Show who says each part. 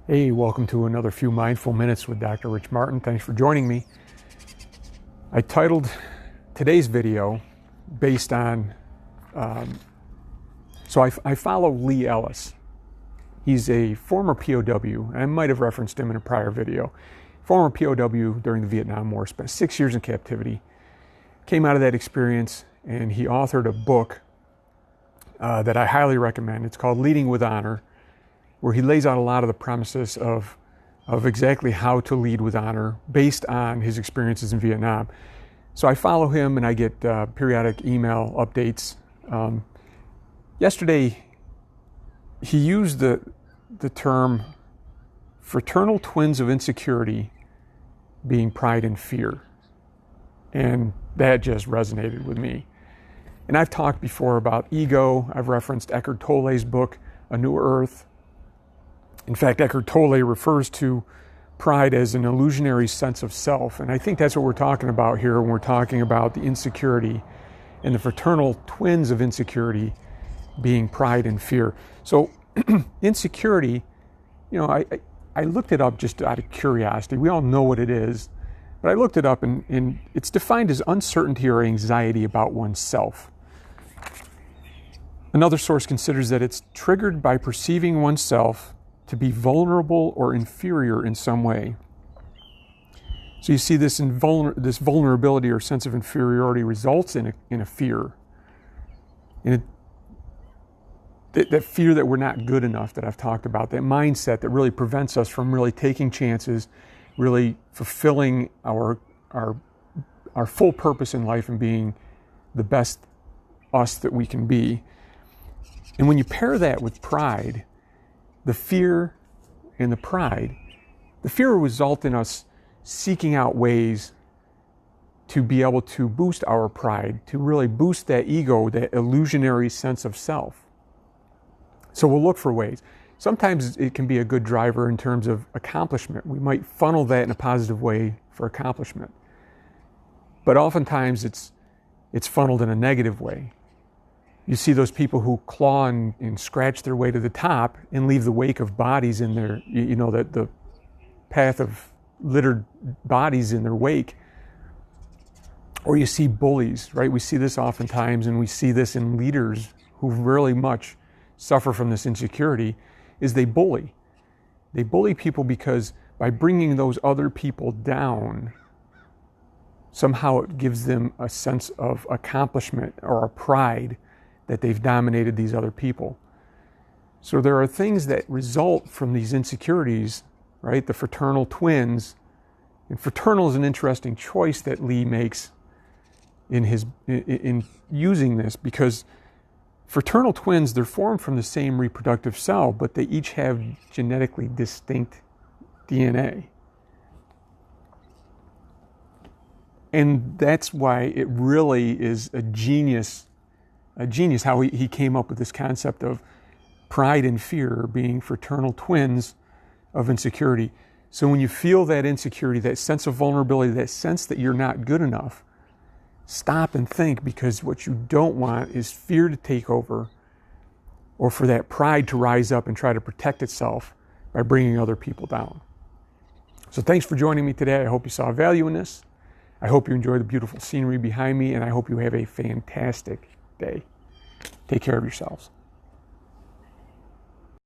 Speaker 1: Hey, welcome to another few mindful minutes with Dr. Rich Martin. Thanks for joining me. I titled today's video based on, I follow Lee Ellis. He's a former POW. I might have referenced him in a prior video. Former POW during the Vietnam War, spent 6 years in captivity, came out of that experience, and he authored a book that I highly recommend. It's called Leading with Honor, where he lays out a lot of the premises of exactly how to lead with honor based on his experiences in Vietnam. So I follow him and I get periodic email updates. Yesterday, he used the term fraternal twins of insecurity being pride and fear. And that just resonated with me. And I've talked before about ego. I've referenced Eckhart Tolle's book, A New Earth. In fact, Eckhart Tolle refers to pride as an illusionary sense of self. And I think that's what we're talking about here when we're talking about the insecurity and the fraternal twins of insecurity being pride and fear. So insecurity, I looked it up just out of curiosity. We all know what it is, but I looked it up and it's defined as uncertainty or anxiety about oneself. Another source considers that it's triggered by perceiving oneself to be vulnerable or inferior in some way. So you see this vulnerability or sense of inferiority results in a fear. And that fear that we're not good enough that I've talked about, that mindset that really prevents us from really taking chances, really fulfilling our full purpose in life and being the best us that we can be. And when you pair that with pride, the fear and the pride, the fear will result in us seeking out ways to be able to boost our pride, to really boost that ego, that illusionary sense of self. So we'll look for ways. Sometimes it can be a good driver in terms of accomplishment. We might funnel that in a positive way for accomplishment. But oftentimes it's funneled in a negative way. You see those people who claw and scratch their way to the top and leave the wake of bodies in their, that the path of littered bodies in their wake. Or you see bullies, right? We see this oftentimes, and we see this in leaders who really much suffer from this insecurity, is they bully. They bully people because by bringing those other people down, somehow it gives them a sense of accomplishment or a pride that they've dominated these other people. So there are things that result from these insecurities, right? The fraternal twins. And fraternal is an interesting choice that Lee makes in using this, because fraternal twins, they're formed from the same reproductive cell, but they each have genetically distinct DNA. And that's why it really is a genius how he came up with this concept of pride and fear being fraternal twins of insecurity. So when you feel that insecurity, that sense of vulnerability, that sense that you're not good enough, stop and think, because what you don't want is fear to take over, or for that pride to rise up and try to protect itself by bringing other people down. So thanks for joining me today. I hope you saw value in this. I hope you enjoy the beautiful scenery behind me, and I hope you have a fantastic day. Take care of yourselves.